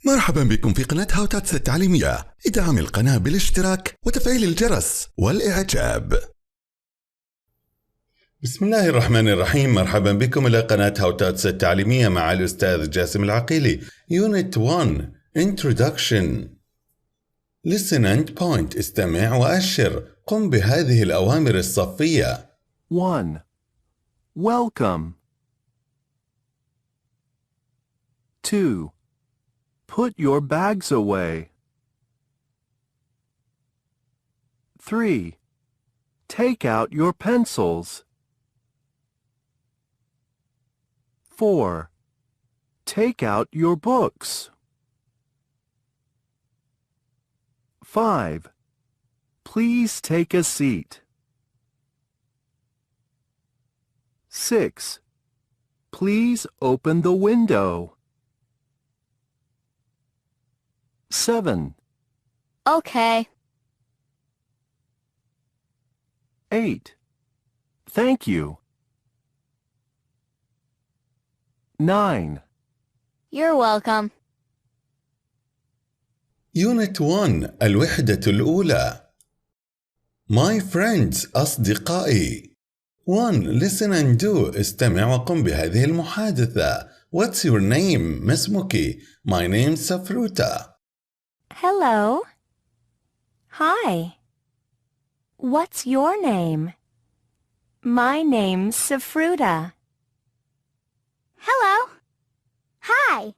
مرحبا بكم في قناة هاوتاتس التعليمية. ادعم القناة بالاشتراك وتفعيل الجرس والإعجاب. بسم الله الرحمن الرحيم. مرحبا بكم إلى قناة هاوتاتس التعليمية مع الأستاذ جاسم العقيلي. Unit 1 Introduction. Listen and point. استمع وأشر. قم بهذه الأوامر الصفية. 1. Welcome. 2. Put your bags away. 3. Take out your pencils. 4. Take out your books. 5. Please take a seat. 6. Please open the window. 7. Okay. 8. Thank you. 9. You're welcome. Unit 1 الوحدة الأولى. My friends أصدقائي. 1. Listen and do. استمع وقم بهذه المحادثة. What's your name؟ ما اسمك؟ My name's سفروتة. Hello. Hi. What's your name? My name's Safruta. Hello. Hi.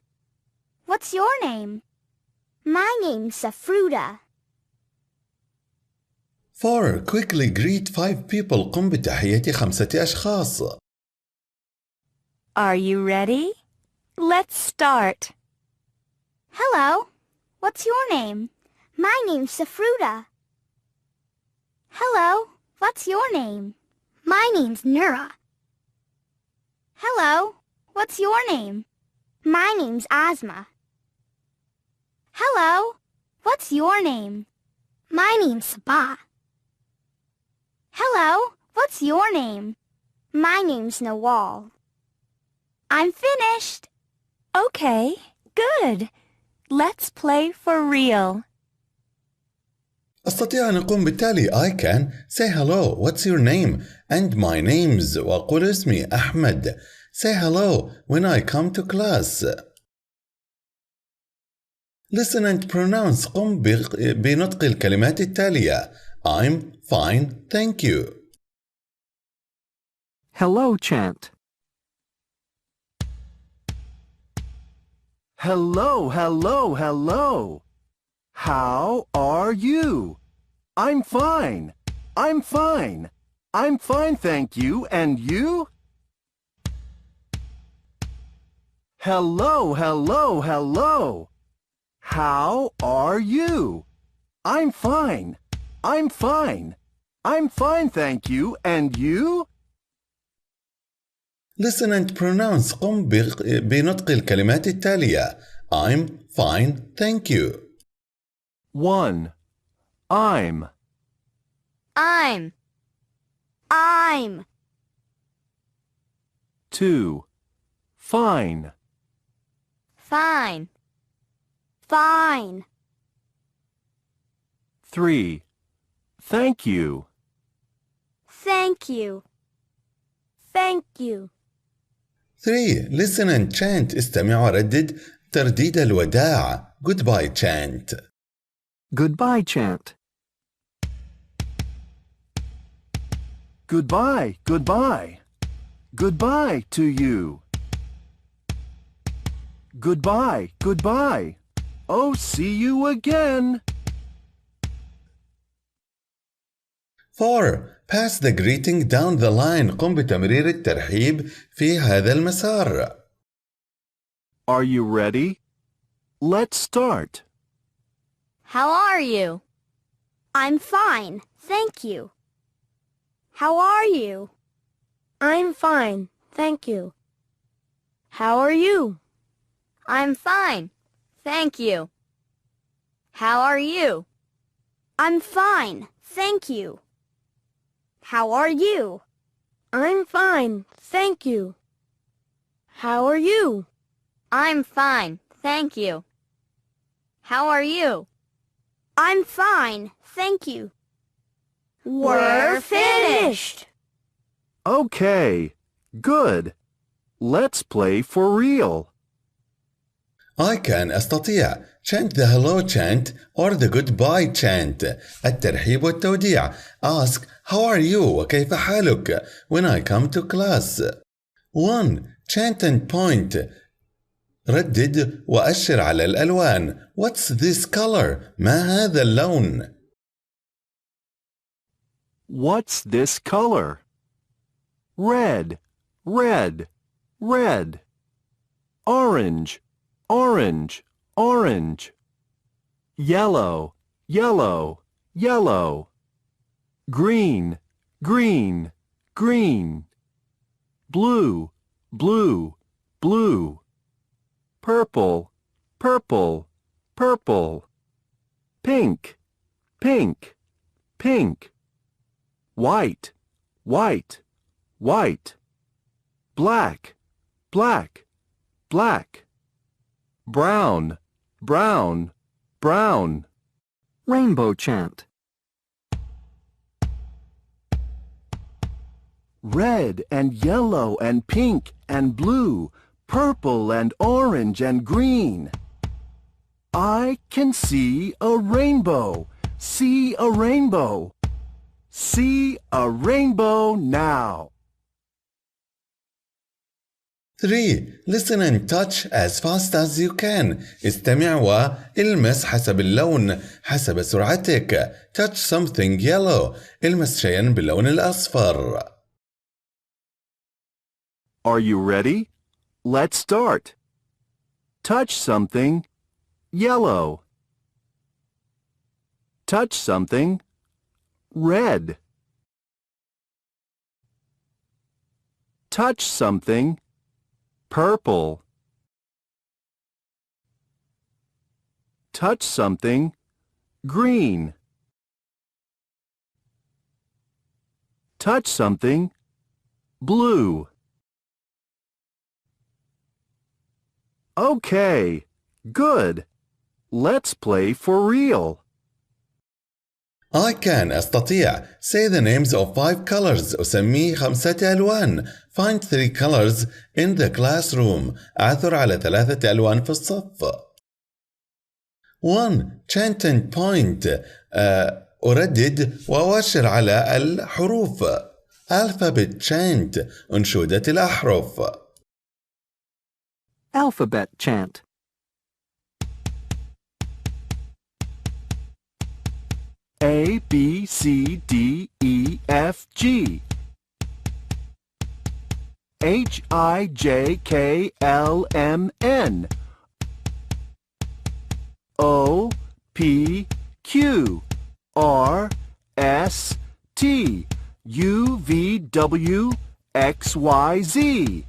What's your name? My name's Safruta. 4. Quickly greet 5 people. قم بتحية 5 أشخاص. Are you ready? Let's start. Hello. What's your name? My name's Safruta. Hello. What's your name? My name's Nura. Hello. What's your name? My name's Asma. Hello. What's your name? My name's Sabah. Hello. What's your name? My name's Nawal. I'm finished. Okay, good. Let's play for real. أستطيع أن أقوم بالتالي. I can say hello. What's your name? And my name's. وأقول اسمي أحمد. Say hello when I come to class. Listen and pronounce. قم بنطق الكلمات التالية. I'm fine, thank you. Hello chant. Hello, hello, hello. How are you? I'm fine. I'm fine. I'm fine, thank you. And you? Hello, hello, hello. How are you? I'm fine. I'm fine. I'm fine, thank you. And you? Listen and pronounce. قم بنطق الكلمات التالية. I'm fine, thank you. 1. I'm. 2. Fine. Fine. 3. Thank you. Thank you. 3. Listen and chant. استمع وردد ترديد الوداع. Goodbye chant. Goodbye chant. Goodbye, goodbye. Goodbye to you. Goodbye, goodbye. Oh, see you again. 4. Pass the greeting down the line. قم بتمرير الترحيب في هذا المسار. Are you ready? Let's start. How are you? I'm fine, thank you. How are you? I'm fine, thank you. How are you? I'm fine, thank you. How are you? I'm fine, thank you. How are you? I'm fine, thank you. How are you? I'm fine, thank you. How are you? I'm fine, thank you. We're finished. Okay, good. Let's play for real. I can أستطيع chant the hello chant or the goodbye chant الترحيب والتوديع. Ask how are you وكيف حالك when I come to class. 1. Chant and point. ردد وأشر على الألوان. What's this color? ما هذا اللون؟ What's this color? Red, red, red. Orange, orange, orange. Yellow, yellow, yellow. Green, green, green. Blue, blue, blue. Purple, purple, purple. Pink, pink, pink. White, white, white. Black, black, black. Brown, brown, brown. Rainbow chant. Red and yellow and pink and blue, purple and orange and green. I can see a rainbow. See a rainbow. See a rainbow now. 3. Listen and touch as fast as you can. استمع والمس حسب اللون حسب سرعتك. Touch something yellow. المس شيئا باللون الأصفر. Are you ready? Let's start. Touch something yellow. Touch something red. Touch something purple. Touch something green. Touch something blue. Okay, good. Let's play for real. I can أستطيع. Say the names of 5 colors. أسمي 5 ألوان. Find 3 colors in the classroom. أعثر على 3 ألوان في الصف. 1. Chant and point. أردد وأشر على الحروف. Alphabet chant. أنشودة الأحرف. Alphabet chant. A, B, C, D, E, F, G. H, I, J, K, L, M, N. O, P, Q, R, S, T, U, V, W, X, Y, Z.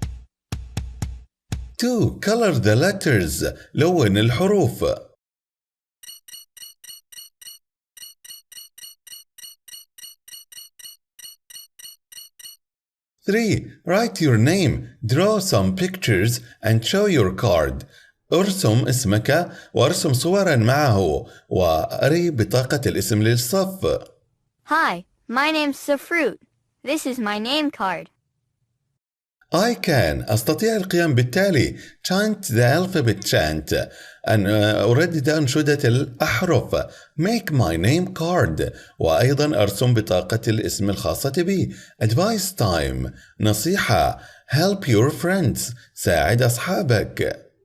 2. Color the letters. لون الحروف. 3. Write your name. Draw some pictures and show your card. ارسم اسمك وارسم صورا معه وأري بطاقة الاسم للصف. Hi, my name's Safruit. This is my name card. I can أستطيع القيام بالتالي. Chant the alphabet chant. أن أردد أنشودة الأحرف. Make my name card. وأيضا أرسم بطاقة الاسم الخاصة بي. Advice time. نصيحة. Help your friends. ساعد أصحابك.